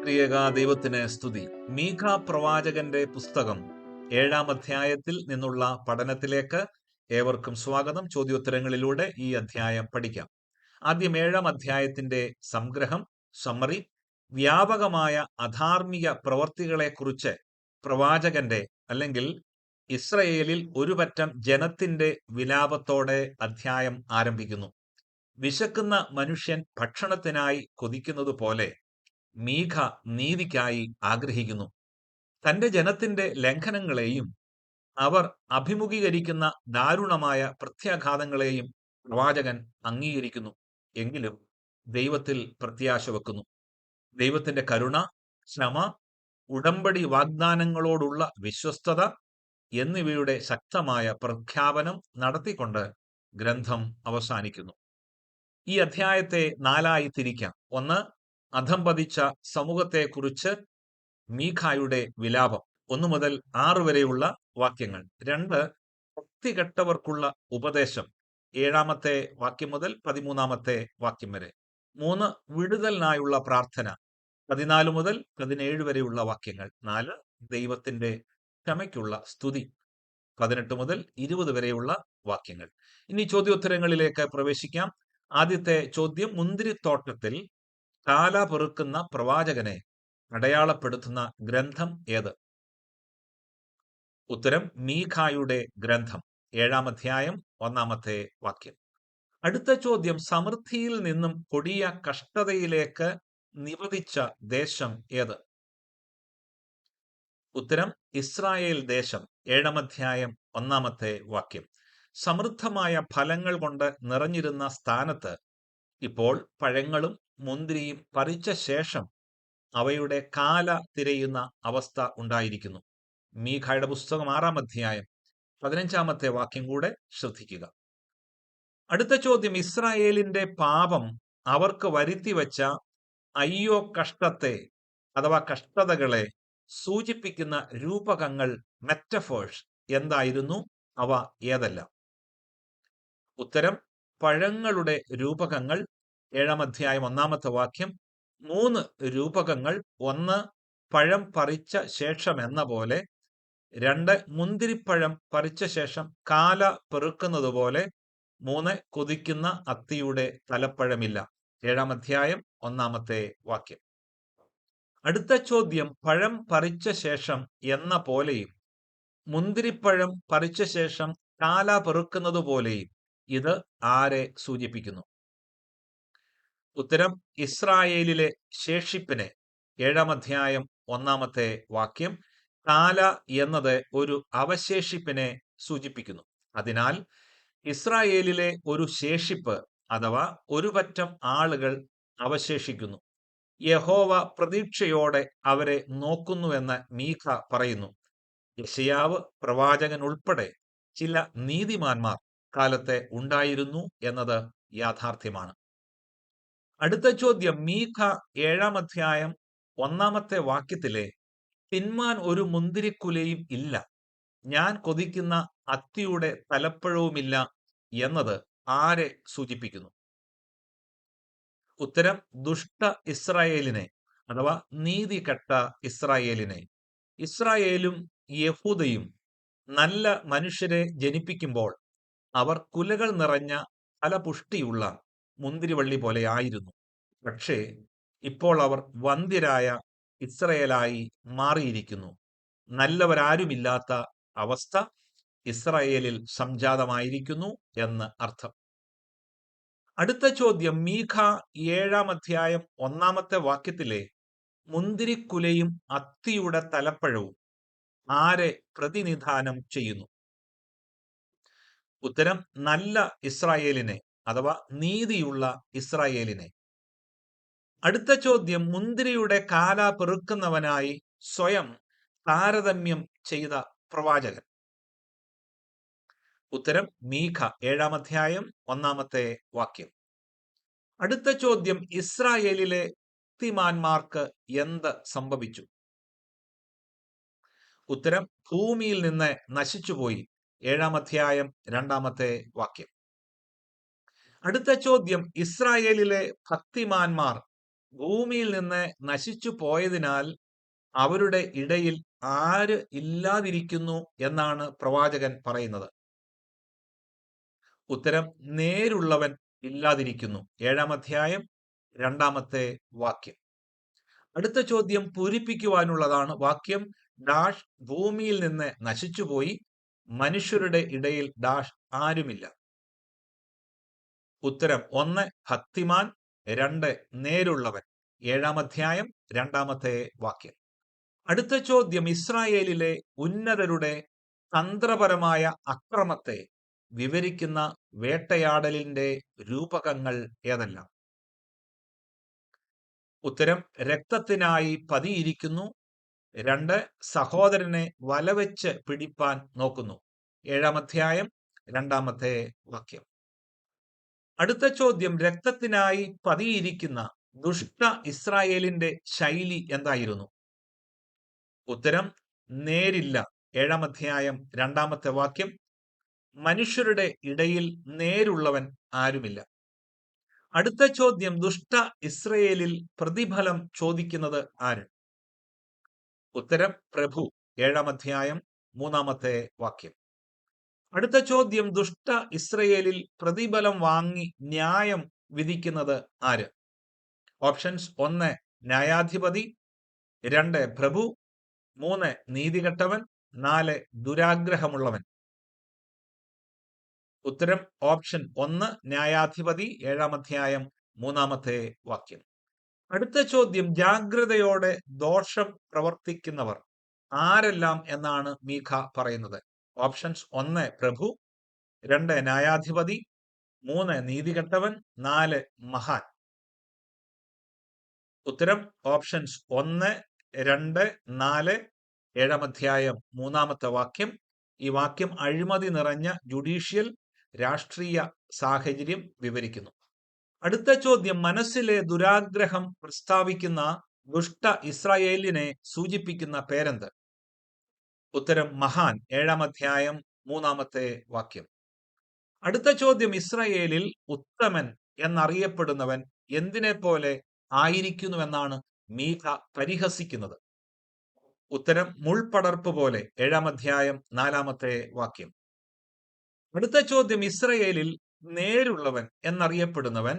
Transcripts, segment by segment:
ത്രിയേക ദൈവത്തിന് സ്തുതി. മീഖ പ്രവാചകന്റെ പുസ്തകം 7-ാം അധ്യായത്തിൽ നിന്നുള്ള പഠനത്തിലേക്ക് ഏവർക്കും സ്വാഗതം. ചോദ്യോത്തരങ്ങളിലൂടെ ഈ അധ്യായം പഠിക്കാം. ആദ്യം 7-ാം അധ്യായത്തിന്റെ സംഗ്രഹം, സമ്മറി. വ്യാപകമായ അധാർമിക പ്രവർത്തികളെക്കുറിച്ച് പ്രവാചകന്റെ അല്ലെങ്കിൽ ഇസ്രയേലിൽ ഒരു പറ്റം ജനത്തിന്റെ വിലാപത്തോടെ അധ്യായം ആരംഭിക്കുന്നു. വിശക്കുന്ന മനുഷ്യൻ ഭക്ഷണത്തിനായി കൊതിക്കുന്നത് പോലെ മീഖ നീതിക്കായി ആഗ്രഹിക്കുന്നു. തന്റെ ജനത്തിന്റെ ലംഘനങ്ങളെയും അവർ അഭിമുഖീകരിക്കുന്ന ദാരുണമായ പ്രത്യാഘാതങ്ങളെയും പ്രവാചകൻ അംഗീകരിക്കുന്നു. എങ്കിലും ദൈവത്തിൽ പ്രത്യാശ വെക്കുന്നു. ദൈവത്തിന്റെ കരുണ, ക്ഷമ, ഉടമ്പടി വാഗ്ദാനങ്ങളോടുള്ള വിശ്വസ്തത എന്നിവയുടെ ശക്തമായ പ്രഖ്യാപനം നടത്തിക്കൊണ്ട് ഗ്രന്ഥം അവസാനിക്കുന്നു. ഈ അധ്യായത്തെ 4ആയി തിരിക്കാം. 1, അധംപതിച്ച സമൂഹത്തെക്കുറിച്ച് മീഖായുടെ വിലാപം, 1 മുതൽ 6 വരെയുള്ള വാക്യങ്ങൾ. 2, ഭക്തികെട്ടവർക്കുള്ള ഉപദേശം, 7-ാമത്തെ വാക്യം മുതൽ 13-ാമത്തെ വാക്യം വരെ. 3, വിടുതലിനായുള്ള പ്രാർത്ഥന, 14 മുതൽ 17 വരെയുള്ള വാക്യങ്ങൾ. 4, ദൈവത്തിന്റെ ക്ഷമയ്ക്കുള്ള സ്തുതി, 18 മുതൽ 20 വരെയുള്ള വാക്യങ്ങൾ. ഇനി ചോദ്യോത്തരങ്ങളിലേക്ക് പ്രവേശിക്കാം. ആദ്യത്തെ ചോദ്യം, മുന്തിരിത്തോട്ടത്തിൽ കാല പെറുക്കുന്ന പ്രവാചകനെ അടയാളപ്പെടുത്തുന്ന ഗ്രന്ഥം ഏത്? ഉത്തരം, മീഖായുടെ ഗ്രന്ഥം, 7-ാം അധ്യായം 1-ാമത്തെ വാക്യം. അടുത്ത ചോദ്യം, സമൃദ്ധിയിൽ നിന്നും കൊടിയ കഷ്ടതയിലേക്ക് നിവദിച്ച ദേശം ഏത്? ഉത്തരം, ഇസ്രായേൽ ദേശം, 7-ാം അധ്യായം 1-ാമത്തെ വാക്യം. സമൃദ്ധമായ ഫലങ്ങൾ കൊണ്ട് നിറഞ്ഞിരുന്ന സ്ഥാനത്ത് ഇപ്പോൾ പഴങ്ങളും മുന്തിരിയും പറിച്ച ശേഷം അവയുടെ കാല തിരയുന്ന അവസ്ഥ ഉണ്ടായിരിക്കുന്നു. മീഖായുടെ പുസ്തകം 6-ാം അധ്യായം 15-ാമത്തെ വാക്യം കൂടെ ശ്രദ്ധിക്കുക. അടുത്ത ചോദ്യം, ഇസ്രായേലിന്റെ പാപം അവർക്ക് വരുത്തിവെച്ച അയ്യോ കഷ്ടത്തെ അഥവാ കഷ്ടതകളെ സൂചിപ്പിക്കുന്ന രൂപകങ്ങൾ, മെറ്റഫേഴ്സ് എന്തായിരുന്നു? അവ ഏതെല്ലാം? ഉത്തരം, പഴങ്ങളുടെ രൂപകങ്ങൾ, 7-ാം അധ്യായം 1-ാമത്തെ വാക്യം. 3 രൂപകങ്ങൾ. 1, പഴം പറിച്ച ശേഷം എന്ന പോലെ. 2, മുന്തിരിപ്പഴം പറിച്ച ശേഷം കാല പെറുക്കുന്നത് പോലെ. 3, കൊതിക്കുന്ന അത്തിയുടെ തലപ്പഴമില്ല, 7-ാം അധ്യായം 1-ാമത്തെ വാക്യം. അടുത്ത ചോദ്യം, പഴം പറിച്ച ശേഷം എന്ന പോലെയും മുന്തിരിപ്പഴം പറിച്ച ശേഷം കാല പെറുക്കുന്നത് പോലെയും ഇത് ആരെ സൂചിപ്പിക്കുന്നു? ഉത്തരം, ഇസ്രായേലിലെ ശേഷിപ്പിനെ, 7-ാം അധ്യായം 1-ാമത്തെ വാക്യം. കാല എന്നത് ഒരു അവശേഷിപ്പിനെ സൂചിപ്പിക്കുന്നു. അതിനാൽ ഇസ്രായേലിലെ ഒരു ശേഷിപ്പ് അഥവാ ഒരു പറ്റം ആളുകൾ അവശേഷിക്കുന്നു. യഹോവ പ്രതീക്ഷയോടെ അവരെ നോക്കുന്നുവെന്ന് മീഖ പറയുന്നു. യെശയ്യാവ് പ്രവാചകൻ ഉൾപ്പെടെ ചില നീതിമാന്മാർ കാലത്തെ ഉണ്ടായിരുന്നു എന്നത് യാഥാർത്ഥ്യമാണ്. അടുത്ത ചോദ്യം, മീഖ 7-ാം അധ്യായം 1-ാമത്തെ വാക്യത്തിലെ തിന്മാൻ ഒരു മുന്തിരിക്കുലയും ഇല്ല, ഞാൻ കൊതിക്കുന്ന അത്തിയുടെ തലപ്പഴവുമില്ല എന്നത് ആരെ സൂചിപ്പിക്കുന്നു? ഉത്തരം, ദുഷ്ട ഇസ്രായേലിനെ അഥവാ നീതികെട്ട ഇസ്രായേലിനെ. ഇസ്രായേലും യഹൂദയും നല്ല മനുഷ്യരെ ജനിപ്പിക്കുമ്പോൾ അവർ കുലകൾ നിറഞ്ഞ ഫലപുഷ്ടിയുള്ള മുന്തിരിവള്ളി പോലെ ആയിരുന്നു. പക്ഷേ ഇപ്പോൾ അവർ വന്ധ്യരായ ഇസ്രായേലായി മാറിയിരിക്കുന്നു. നല്ലവരാരുമില്ലാത്ത അവസ്ഥ ഇസ്രായേലിൽ സംജാതമായിരിക്കുന്നു എന്ന് അർത്ഥം. അടുത്ത ചോദ്യം, മീഖ 7-ാം അധ്യായം 1-ാമത്തെ വാക്യത്തിലെ മുന്തിരിക്കുലയും അത്തിയുടെ തലപ്പഴവും ആരെ പ്രതിനിധാനം ചെയ്യുന്നു? ഉത്തരം, നല്ല ഇസ്രായേലിനെ അഥവാ നീതിയുള്ള ഇസ്രായേലിനെ. അടുത്ത ചോദ്യം, മുന്തിരിയുടെ കാല പെറുക്കുന്നവനായി സ്വയം താരതമ്യം ചെയ്ത പ്രവാചകൻ. ഉത്തരം, മീഖ 7-ാം അധ്യായം 1-ാമത്തെ വാക്യം. അടുത്ത ചോദ്യം, ഇസ്രായേലിലെ ഭക്തിമാന്മാർക്ക് എന്ത് സംഭവിച്ചു? ഉത്തരം, ഭൂമിയിൽ നിന്ന് നശിച്ചുപോയി, 7-ാം അധ്യായം 2-ാമത്തെ വാക്യം. അടുത്ത ചോദ്യം, ഇസ്രായേലിലെ ഭക്തിമാന്മാർ ഭൂമിയിൽ നിന്ന് നശിച്ചു പോയതിനാൽ അവരുടെ ഇടയിൽ ആര് ഇല്ലാതിരിക്കുന്നു എന്നാണ് പ്രവാചകൻ പറയുന്നത്? ഉത്തരം, നേരുള്ളവൻ ഇല്ലാതിരിക്കുന്നു. 7-ാം അധ്യായം 2-ാമത്തെ വാക്യം. അടുത്ത ചോദ്യം പൂരിപ്പിക്കുവാനുള്ളതാണ്. വാക്യം ഡാഷ് ഭൂമിയിൽ നിന്ന് നശിച്ചുപോയി, മനുഷ്യരുടെ ഇടയിൽ ഡാഷ് ആരുമില്ല. ഉത്തരം 1 ഭക്തിമാൻ, 2 നേരുള്ളവൻ. 7-ാം അധ്യായം 2-ാമത്തെ വാക്യം. അടുത്ത ചോദ്യം ഇസ്രായേലിലെ ഉന്നതരുടെ തന്ത്രപരമായ അക്രമത്തെ വിവരിക്കുന്ന വേട്ടയാടലിന്റെ രൂപകങ്ങൾ ഏതെല്ലാം? ഉത്തരം, രക്തത്തിനായി പതിയിരിക്കുന്നു. 2 സഹോദരനെ വലവെച്ച് പിടിപ്പാൻ നോക്കുന്നു. 7-ാം അധ്യായം 2-ാമത്തെ വാക്യം. അടുത്ത ചോദ്യം രക്തത്തിനായി പതിയിരിക്കുന്ന ദുഷ്ട ഇസ്രായേലിന്റെ ശൈലി എന്തായിരുന്നു? ഉത്തരം, നേരില്ല. 7-ാം അധ്യായം 2-ാമത്തെ വാക്യം. മനുഷ്യരുടെ ഇടയിൽ നേരുള്ളവൻ ആരുമില്ല. അടുത്ത ചോദ്യം ദുഷ്ട ഇസ്രായേലിൽ പ്രതിഫലം ചോദിക്കുന്നത് ആര്? ഉത്തരം, പ്രഭു. 7-ാം അധ്യായം 3-ാമത്തെ വാക്യം. അടുത്ത ചോദ്യം ദുഷ്ട ഇസ്രായേലിൽ പ്രതിഫലം വാങ്ങി ന്യായം വിധിക്കുന്നത് ആര്? ഓപ്ഷൻസ്: 1 ന്യായാധിപതി, 2 പ്രഭു, 3 നീതികെട്ടവൻ, 4 ദുരാഗ്രഹമുള്ളവൻ. ഉത്തരം, ഓപ്ഷൻ 1 ന്യായാധിപതി. 7-ാം അധ്യായം 3-ാമത്തെ വാക്യം. അടുത്ത ചോദ്യം ജാഗ്രതയോടെ ദോഷം പ്രവർത്തിക്കുന്നവർ ആരെല്ലാം എന്നാണ് മീഖ പറയുന്നത്? ഓപ്ഷൻസ്: 1 പ്രഭു, 2 ന്യായാധിപതി, 3 നീതികെട്ടവൻ, 4 മഹാൻ. ഉത്തരം, ഓപ്ഷൻസ് 1, 2, 4. 7-ാം അധ്യായം 3-ാമത്തെ വാക്യം. ഈ വാക്യം അഴിമതി നിറഞ്ഞ ജുഡീഷ്യൽ രാഷ്ട്രീയ സാഹചര്യം വിവരിക്കുന്നു. അടുത്ത ചോദ്യം മനസ്സിലെ ദുരാഗ്രഹം പ്രസ്താവിക്കുന്ന ദുഷ്ട ഇസ്രായേലിനെ സൂചിപ്പിക്കുന്ന പേരെന്ത്? ഉത്തരം, മഹാൻ. 7-ാം അധ്യായം 3-ാമത്തെ വാക്യം. അടുത്ത ചോദ്യം ഇസ്രായേലിൽ ഉത്തമൻ എന്നറിയപ്പെടുന്നവൻ എന്തിനെ പോലെ ആയിരിക്കുന്നുവെന്നാണ് മീഖ പരിഹസിക്കുന്നത്? ഉത്തരം, മുൾപടർപ്പ് പോലെ. 7-ാം അധ്യായം 4-ാമത്തെ വാക്യം. അടുത്ത ചോദ്യം ഇസ്രായേലിൽ നേരുള്ളവൻ എന്നറിയപ്പെടുന്നവൻ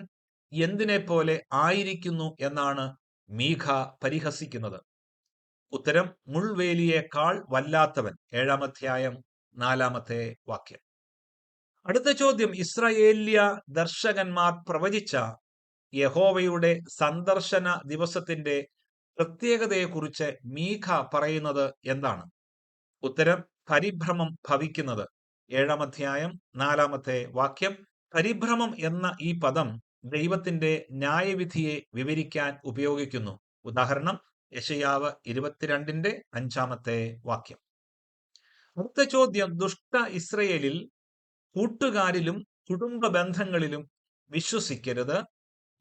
എന്തിനെ പോലെ ആയിരിക്കുന്നു എന്നാണ് മീഖ പരിഹസിക്കുന്നത്? ഉത്തരം, മുൾവേലിയേക്കാൾ വല്ലാത്തവൻ. 7-ാം അധ്യായം 4-ാമത്തെ വാക്യം. അടുത്ത ചോദ്യം ഇസ്രായേല്യ ദർശകന്മാർ പ്രവചിച്ച യഹോവയുടെ സന്ദർശന ദിവസത്തിന്റെ പ്രത്യേകതയെക്കുറിച്ച് മീഖ പറയുന്നത് എന്താണ്? ഉത്തരം, പരിഭ്രമം ഭവിക്കുന്നത്. 7-ാം അധ്യായം 4-ാമത്തെ വാക്യം. പരിഭ്രമം എന്ന ഈ പദം ദൈവത്തിന്റെ ന്യായവിധിയെ വിവരിക്കാൻ ഉപയോഗിക്കുന്നു. ഉദാഹരണം യെശയ്യാവ് 22-ന്റെ 5-ാമത്തെ വാക്യം. അടുത്ത ചോദ്യം ദുഷ്ട ഇസ്രായേലിൽ കൂട്ടുകാരിലും കുടുംബ ബന്ധങ്ങളിലും വിശ്വസിക്കരുത്,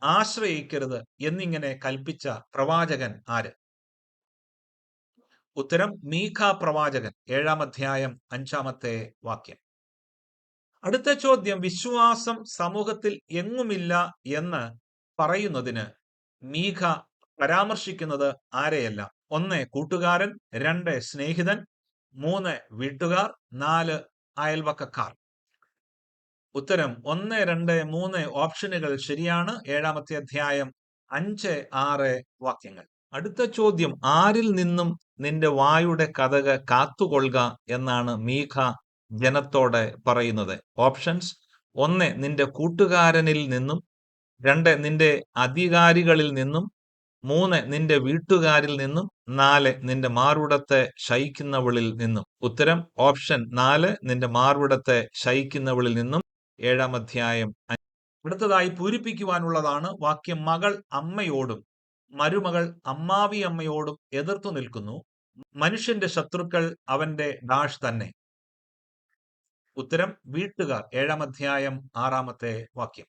ആശ്രയിക്കരുത് എന്നിങ്ങനെ കൽപ്പിച്ച പ്രവാചകൻ ആര്? ഉത്തരം, മീഖ പ്രവാചകൻ. 7-ാം അധ്യായം 5-ാമത്തെ വാക്യം. അടുത്ത ചോദ്യം വിശ്വാസം സമൂഹത്തിൽ എങ്ങുമില്ല എന്ന് പറയുന്നതിന് മീഖ പരാമർശിക്കുന്നത് ആരെയല്ല? 1 കൂട്ടുകാരൻ, 2 സ്നേഹിതൻ, 3 വീട്ടുകാർ, 4 അയൽവക്കക്കാർ. ഉത്തരം 1, 2, 3 ഓപ്ഷനുകൾ ശരിയാണ്. 7-ാമത്തെ അധ്യായം 5, 6 വാക്യങ്ങൾ. അടുത്ത ചോദ്യം ആരിൽ നിന്നും നിന്റെ വായുടെ കതക് കാത്തുകൊള്ളുക എന്നാണ് മീഖ ജനത്തോട് പറയുന്നത്? ഓപ്ഷൻസ്: 1 നിന്റെ കൂട്ടുകാരനിൽ നിന്നും, 2 നിന്റെ അധികാരികളിൽ നിന്നും, 3 നിന്റെ വീട്ടുകാരിൽ നിന്നും, 4 നിന്റെ മാർവിടത്തെ ശയിക്കുന്നവളിൽ നിന്നും. ഉത്തരം, ഓപ്ഷൻ 4 നിന്റെ മാർവിടത്തെ ശയിക്കുന്നവളിൽ നിന്നും. 7-ാം അധ്യായം. അടുത്തതായി പൂരിപ്പിക്കുവാനുള്ളതാണ്. വാക്യം മകൾ അമ്മയോടും മരുമകൾ അമ്മാവി അമ്മയോടും എതിർത്തു നിൽക്കുന്നു, മനുഷ്യന്റെ ശത്രുക്കൾ അവന്റെ ഡാഷ് തന്നെ. ഉത്തരം, വീട്ടുകാർ. 7-ാം അധ്യായം 6-ാമത്തെ വാക്യം.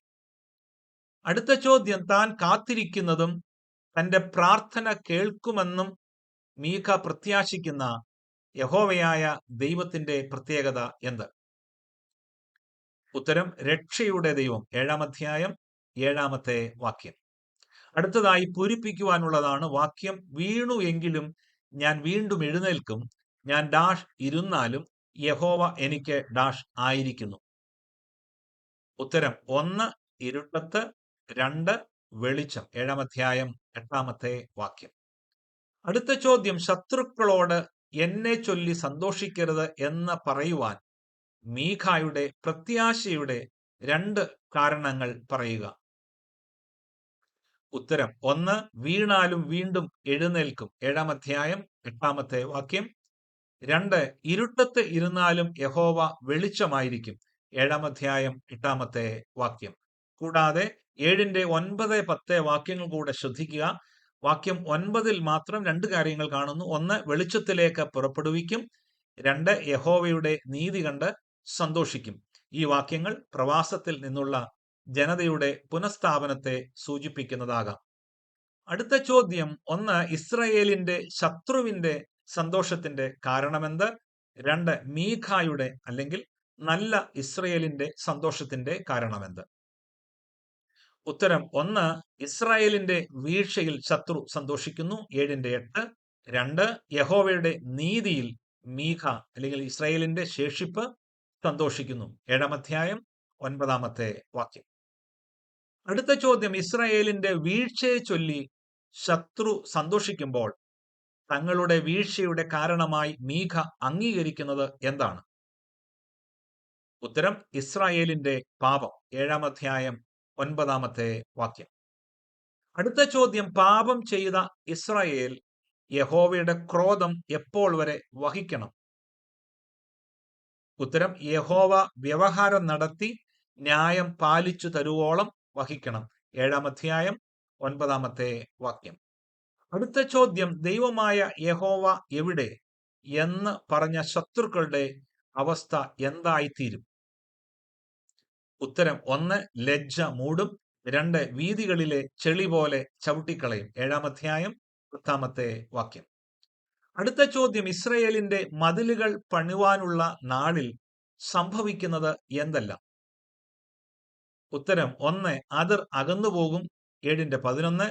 അടുത്ത ചോദ്യം താൻ കാത്തിരിക്കുന്നതും തന്റെ പ്രാർത്ഥന കേൾക്കുമെന്നും മീഖ പ്രത്യാശിക്കുന്ന യഹോവയായ ദൈവത്തിന്റെ പ്രത്യേകത എന്ത്? ഉത്തരം, രക്ഷയുടെ ദൈവം. 7-ാം അധ്യായം 7-ാമത്തെ വാക്യം. അടുത്തതായി പൂരിപ്പിക്കുവാനുള്ളതാണ് വാക്യം. വീണു എങ്കിലും ഞാൻ വീണ്ടും എഴുന്നേൽക്കും, ഞാൻ ഡാഷ് ഇരുന്നാലും യഹോവ എനിക്ക് ഡാഷ് ആയിരിക്കുന്നു. ഉത്തരം 1 ഇരുട്ടത്ത്, 2 വെളിച്ചം. 7-ാം അധ്യായം 8-ാമത്തെ വാക്യം. അടുത്ത ചോദ്യം, ശത്രുക്കളോട് എന്നെ ചൊല്ലി സന്തോഷിക്കരുത് എന്ന് പറയുവാൻ മീഖായുടെ പ്രത്യാശയുടെ 2 കാരണങ്ങൾ പറയുക. ഉത്തരം 1 വീണാലും വീണ്ടും എഴുന്നേൽക്കും. 7-ാം അധ്യായം 8-ാമത്തെ വാക്യം. 2 ഇരുട്ടത്ത് ഇരുന്നാലും യഹോവ വെളിച്ചമായിരിക്കും. 7-ാം അധ്യായം 8-ാമത്തെ വാക്യം. കൂടാതെ 7-ന്റെ 9, 10 വാക്യങ്ങൾ കൂടെ ശ്രദ്ധിക്കുക. വാക്യം 9-ൽ മാത്രം 2 കാര്യങ്ങൾ കാണുന്നു. 1 വെളിച്ചത്തിലേക്ക് പുറപ്പെടുവിക്കും, 2 യഹോവയുടെ നീതി കണ്ട് സന്തോഷിക്കും. ഈ വാക്യങ്ങൾ പ്രവാസത്തിൽ നിന്നുള്ള ജനതയുടെ പുനഃസ്ഥാപനത്തെ സൂചിപ്പിക്കുന്നതാകാം. അടുത്ത ചോദ്യം, 1 ഇസ്രായേലിന്റെ ശത്രുവിന്റെ സന്തോഷത്തിന്റെ കാരണമെന്ത്? 2 മീഖായുടെ അല്ലെങ്കിൽ നല്ല ഇസ്രായേലിന്റെ സന്തോഷത്തിന്റെ കാരണമെന്ത്? ഉത്തരം 1 ഇസ്രായേലിന്റെ വീഴ്ചയിൽ ശത്രു സന്തോഷിക്കുന്നു. 7-ന്റെ 8. 2 യഹോവയുടെ നീതിയിൽ മീഖ അല്ലെങ്കിൽ ഇസ്രായേലിന്റെ ശേഷിപ്പ് സന്തോഷിക്കുന്നു. 7-ാം അധ്യായം 9-ാമത്തെ വാക്യം. അടുത്ത ചോദ്യം, ഇസ്രായേലിന്റെ വീഴ്ചയെ ചൊല്ലി ശത്രു സന്തോഷിക്കുമ്പോൾ തങ്ങളുടെ വീഴ്ചയുടെ കാരണമായി മീഖ അംഗീകരിക്കുന്നത് എന്താണ്? ഉത്തരം ഇസ്രായേലിന്റെ പാപം. 7-ാം അധ്യായം 9-ാമത്തെ വാക്യം. അടുത്ത ചോദ്യം, പാപം ചെയ്ത ഇസ്രായേൽ യഹോവയുടെ ക്രോധം എപ്പോൾ വരെ വഹിക്കണം? ഉത്തരം യഹോവ വ്യവഹാരം നടത്തി ന്യായം പാലിച്ചു തരുവോളം വഹിക്കണം. 7-ാം അധ്യായം 9-ാമത്തെ വാക്യം. അടുത്ത ചോദ്യം, ദൈവമായ യഹോവ എവിടെ എന്ന് പറഞ്ഞ ശത്രുക്കളുടെ അവസ്ഥ എന്തായിത്തീരും? ഉത്തരം 1 ലജ്ജ മൂടും, 2 വീതികളിലെ ചെളി പോലെ ചവിട്ടിക്കളയും. 7-ാം അധ്യായം 10-ാമത്തെ വാക്യം. അടുത്ത ചോദ്യം, ഇസ്രായേലിന്റെ മതിലുകൾ പണിവാനുള്ള നാളിൽ സംഭവിക്കുന്നത് എന്തെല്ലാം? ഉത്തരം 1 അതിർ അകന്നുപോകും. 7-ന്റെ 11.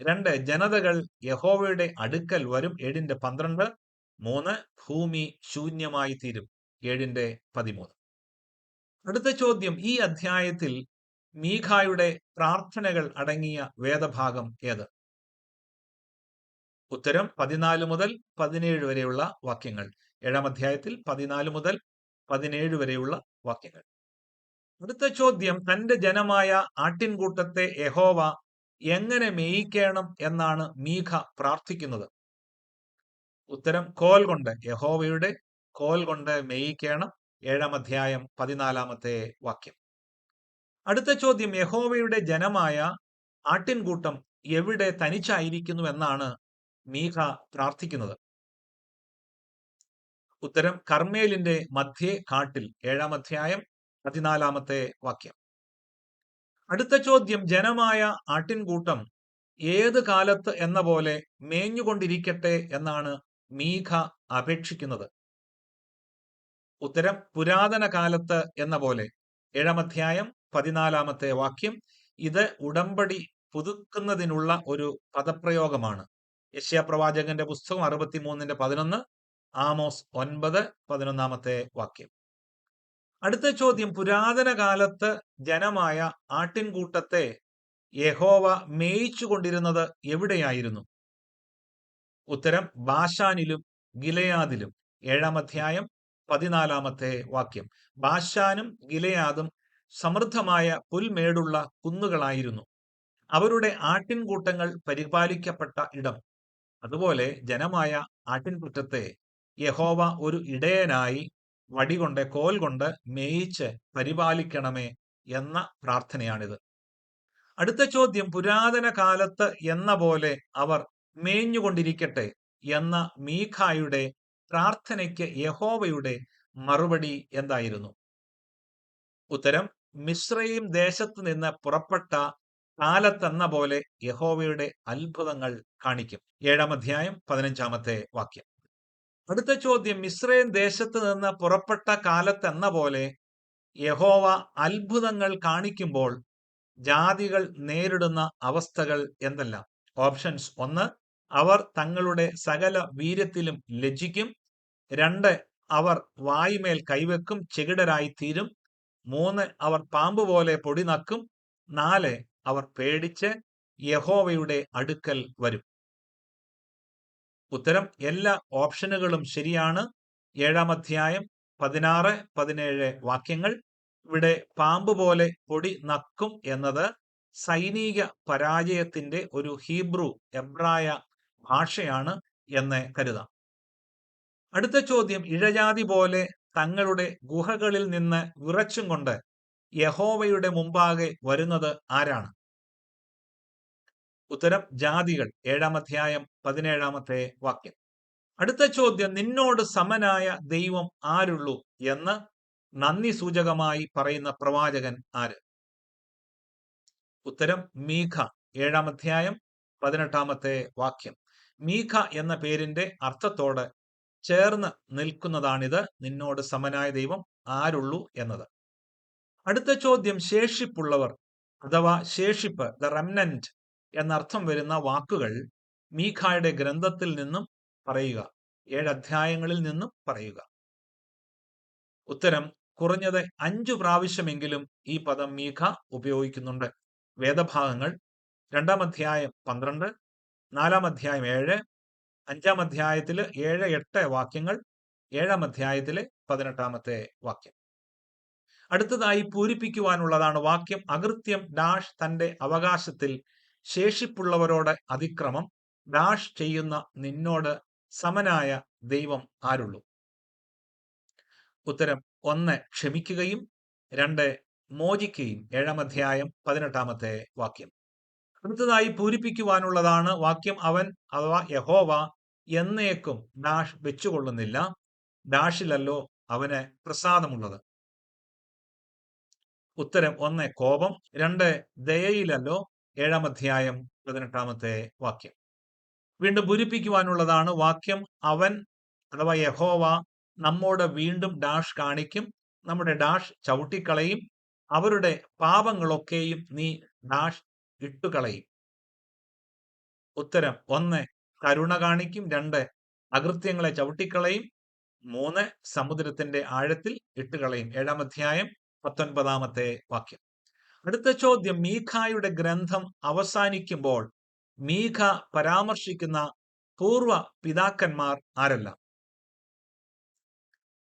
2 ജനതകൾ യഹോവയുടെ അടുക്കൽ വരും. 7-ന്റെ 12. 3 ഭൂമി ശൂന്യമായി തീരും. 7-ന്റെ 13. അടുത്ത ചോദ്യം, ഈ അധ്യായത്തിൽ മീഖായുടെ പ്രാർത്ഥനകൾ അടങ്ങിയ വേദഭാഗം ഏത്? ഉത്തരം 14 മുതൽ 17 വരെയുള്ള വാക്യങ്ങൾ. 7-ാം അധ്യായത്തിൽ 14 മുതൽ 17 വരെയുള്ള വാക്യങ്ങൾ. അടുത്ത ചോദ്യം, തന്റെ ജനമായ ആട്ടിൻകൂട്ടത്തെ യഹോവ എങ്ങനെ മേയിക്കണം എന്നാണ് മീഖ പ്രാർത്ഥിക്കുന്നത്? ഉത്തരം കോൽ കൊണ്ട്, യഹോവയുടെ കോൽ കൊണ്ട് മേയിക്കണം. 7-ാം അധ്യായം 14-ാമത്തെ വാക്യം. അടുത്ത ചോദ്യം, യഹോവയുടെ ജനമായ ആട്ടിൻകൂട്ടം എവിടെ തനിച്ചായിരിക്കുന്നു എന്നാണ് മീഖ പ്രാർത്ഥിക്കുന്നത്? ഉത്തരം കർമ്മേലിന്റെ മധ്യേ കാട്ടിൽ. 7-ാം അധ്യായം 14-ാമത്തെ വാക്യം. അടുത്ത ചോദ്യം, ജനമായ ആട്ടിൻകൂട്ടം ഏത് കാലത്ത് എന്ന പോലെ മേഞ്ഞുകൊണ്ടിരിക്കട്ടെ എന്നാണ് മീഖ അപേക്ഷിക്കുന്നത്? ഉത്തരം പുരാതന കാലത്ത് എന്ന പോലെ. 7-ാം അധ്യായം 14-ാമത്തെ വാക്യം. ഇത് ഉടമ്പടി പുതുക്കുന്നതിനുള്ള ഒരു പദപ്രയോഗമാണ്. യെശയ്യാ പ്രവാചകന്റെ പുസ്തകം 63-ന്റെ 11, ആമോസ് 9, 11-ാമത്തെ വാക്യം. അടുത്ത ചോദ്യം, പുരാതന കാലത്ത് ജനമായ ആട്ടിൻകൂട്ടത്തെ യഹോവ മേയിച്ചു കൊണ്ടിരുന്നത് എവിടെയായിരുന്നു? ഉത്തരം ബാശാനിലും ഗിലെയാദിലും. 7-ാം അധ്യായം 14-ാമത്തെ വാക്യം. ബാശാനും ഗിലെയാദും സമൃദ്ധമായ പുൽമേടുള്ള കുന്നുകളായിരുന്നു. അവരുടെ ആട്ടിൻകൂട്ടങ്ങൾ പരിപാലിക്കപ്പെട്ട ഇടം. അതുപോലെ ജനമായ ആട്ടിൻകൂട്ടത്തെ യഹോവ ഒരു ഇടയനായി വടികൊണ്ട്, കോൽ കൊണ്ട് മേയിച്ച് പരിപാലിക്കണമേ എന്ന പ്രാർത്ഥനയാണിത്. അടുത്ത ചോദ്യം, പുരാതന കാലത്ത് എന്ന പോലെ അവർ മേഞ്ഞുകൊണ്ടിരിക്കട്ടെ എന്ന മീഖായുടെ പ്രാർത്ഥനയ്ക്ക് യഹോവയുടെ മറുപടി എന്തായിരുന്നു? ഉത്തരം മിസ്രയീം ദേശത്ത് നിന്ന് പുറപ്പെട്ട കാലത്തെന്ന പോലെ യഹോവയുടെ അത്ഭുതങ്ങൾ കാണിക്കും. 7-ാം അധ്യായം 15-ാമത്തെ വാക്യം. അടുത്ത ചോദ്യം, മിസ്രയീം ദേശത്ത് നിന്ന് പുറപ്പെട്ട കാലത്തെന്ന പോലെ യഹോവ അത്ഭുതങ്ങൾ കാണിക്കുമ്പോൾ ജാതികൾ നേരിടുന്ന അവസ്ഥകൾ എന്തെല്ലാം? ഓപ്ഷൻസ്: 1, അവർ തങ്ങളുടെ സകല വീര്യത്തിലും ലജ്ജിക്കും. 2, അവർ വായുമേൽ കൈവെക്കും ചെകിടരായി തീരും. 3, അവർ പാമ്പ് പോലെ പൊടി നക്കും. 4, അവർ പേടിച്ച് യഹോവയുടെ അടുക്കൽ വരും. ഉത്തരം: എല്ലാ ഓപ്ഷനുകളും ശരിയാണ്. 7-ാം അധ്യായം 16, 17 വാക്യങ്ങൾ. ഇവിടെ പാമ്പ് പോലെ പൊടി നക്കും എന്നത് സൈനിക പരാജയത്തിന്റെ ഒരു എബ്രായ ഭാഷയാണ് എന്ന് കരുതാം. അടുത്ത ചോദ്യം: ഇഴജാതി പോലെ തങ്ങളുടെ ഗുഹകളിൽ നിന്ന് വിറച്ചും കൊണ്ട് യഹോവയുടെ മുമ്പാകെ വരുന്നത് ആരാണ്? ഉത്തരം: ജാതികൾ. 7-ാം അധ്യായം 17-ാമത്തെ വാക്യം. അടുത്ത ചോദ്യം: നിന്നോട് സമനായ ദൈവം ആരുള്ളൂ എന്ന് നന്ദി സൂചകമായി പറയുന്ന പ്രവാചകൻ ആര്? ഉത്തരം: മീഖ. 7-ാം അധ്യായം 18-ാമത്തെ വാക്യം. മീഖ എന്ന പേരിന്റെ അർത്ഥത്തോട് ചേർന്ന് നിൽക്കുന്നതാണിത്. നിന്നോട് സമനായ ദൈവം ആരുള്ളൂ എന്നത്. അടുത്ത ചോദ്യം: ശേഷിപ്പുള്ളവർ അഥവാ ശേഷിപ്പ്, ദ റെമനന്റ് എന്നർത്ഥം വരുന്ന വാക്കുകൾ മീഖായുടെ ഗ്രന്ഥത്തിൽ നിന്നും പറയുക. 7 അധ്യായങ്ങളിൽ നിന്നും പറയുക. ഉത്തരം: കുറഞ്ഞത് 5 പ്രാവശ്യമെങ്കിലും ഈ പദം മീഖ ഉപയോഗിക്കുന്നുണ്ട്. വേദഭാഗങ്ങൾ: 2-ാം അധ്യായം 12, 4-ാം അധ്യായം 7, 5-ാം അധ്യായത്തില് 7, 8 വാക്യങ്ങൾ, 7-ാം അധ്യായത്തിലെ 18-ാമത്തെ വാക്യം. അടുത്തതായി പൂരിപ്പിക്കുവാനുള്ളതാണ് വാക്യം: അകൃത്യം ഡാഷ് തന്റെ അവകാശത്തിൽ ശേഷിപ്പുള്ളവരോട് അതിക്രമം ഡാഷ് ചെയ്യുന്ന നിന്നോട് സമനായ ദൈവം ആരുള്ളൂ? ഉത്തരം: 1, ക്ഷമിക്കുകയും 2, മോചിക്കുകയും. 7-ാം അധ്യായം 18-ാമത്തെ വാക്യം. അടുത്തതായി പൂരിപ്പിക്കുവാനുള്ളതാണ് വാക്യം: അവൻ അഥവാ യഹോവ എന്നേക്കും ഡാഷ് വെച്ചുകൊള്ളുന്നില്ല ഡാഷിലല്ലോ അവന് പ്രസാദമുള്ളത്. ഉത്തരം: 1, കോപം. 2, ദയയിലല്ലോ. 7-ാം അധ്യായം 18-ാമത്തെ വാക്യം. വീണ്ടും പൂരിപ്പിക്കുവാനുള്ളതാണ് വാക്യം: അവൻ അഥവാ യഹോവ നമ്മോട് വീണ്ടും ഡാഷ് കാണിക്കും, നമ്മുടെ ഡാഷ് ചവിട്ടിക്കളയും, അവരുടെ പാപങ്ങളൊക്കെയും നീ ഡാഷ് ഇട്ടുകളയും. ഉത്തരം: 1, കരുണ കാണിക്കും. 2, അകൃത്യങ്ങളെ ചവിട്ടിക്കളയും. 3, സമുദ്രത്തിന്റെ ആഴത്തിൽ ഇട്ടുകളയും. 7-ാം അധ്യായം 19-ാമത്തെ വാക്യം. അടുത്ത ചോദ്യം: മീഖായുടെ ഗ്രന്ഥം അവസാനിക്കുമ്പോൾ മീഖ പരാമർശിക്കുന്ന പൂർവ പിതാക്കന്മാർ ആരെല്ലാം?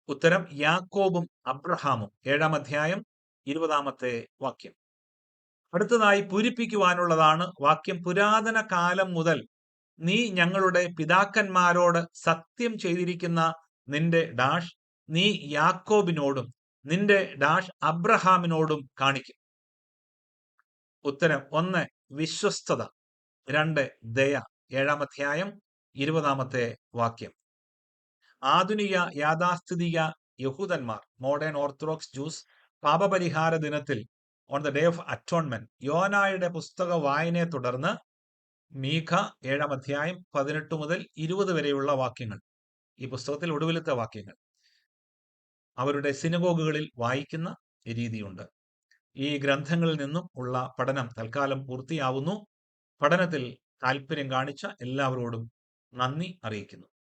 ഉത്തരം: യാക്കോബും അബ്രഹാമും. 7-ാം അധ്യായം 20-ാമത്തെ വാക്യം. അടുത്തതായി പൂരിപ്പിക്കുവാനുള്ളതാണ് വാക്യം: പുരാതന കാലം മുതൽ നീ ഞങ്ങളുടെ പിതാക്കന്മാരോട് സത്യം ചെയ്തിരിക്കുന്ന നിന്റെ ഡാഷ് നീ യാക്കോബിനോടും നിന്റെ ഡാഷ് അബ്രഹാമിനോടും കാണിക്കും. ഉത്തരം: 1, വിശ്വസ്തത. 2, ദയ. 7-ാം അധ്യായം 20-ാമത്തെ വാക്യം. ആധുനിക യാഥാസ്ഥിതിക യഹൂദന്മാർ, മോഡേൺ ഓർത്തഡോക്സ് ജൂസ്, പാപപരിഹാര ദിനത്തിൽ on the day of atonement യോനായുടെ പുസ്തക വായനയെ തുടർന്ന് മീഖ 7-ാം അധ്യായം 18 മുതൽ 20 വരെയുള്ള വാക്യങ്ങൾ, ഈ പുസ്തകത്തിൽ ഒടുവിലത്തെ വാക്യങ്ങൾ അവരുടെ സിനഗോഗുകളിൽ വായിക്കുന്ന രീതിയുണ്ട്. ഈ ഗ്രന്ഥങ്ങളിൽ നിന്നും ഉള്ള പഠനം തൽക്കാലം പൂർത്തിയാവുന്നു. പഠനത്തിൽ താല്പര്യം കാണിച്ച എല്ലാവരോടും നന്ദി അറിയിക്കുന്നു.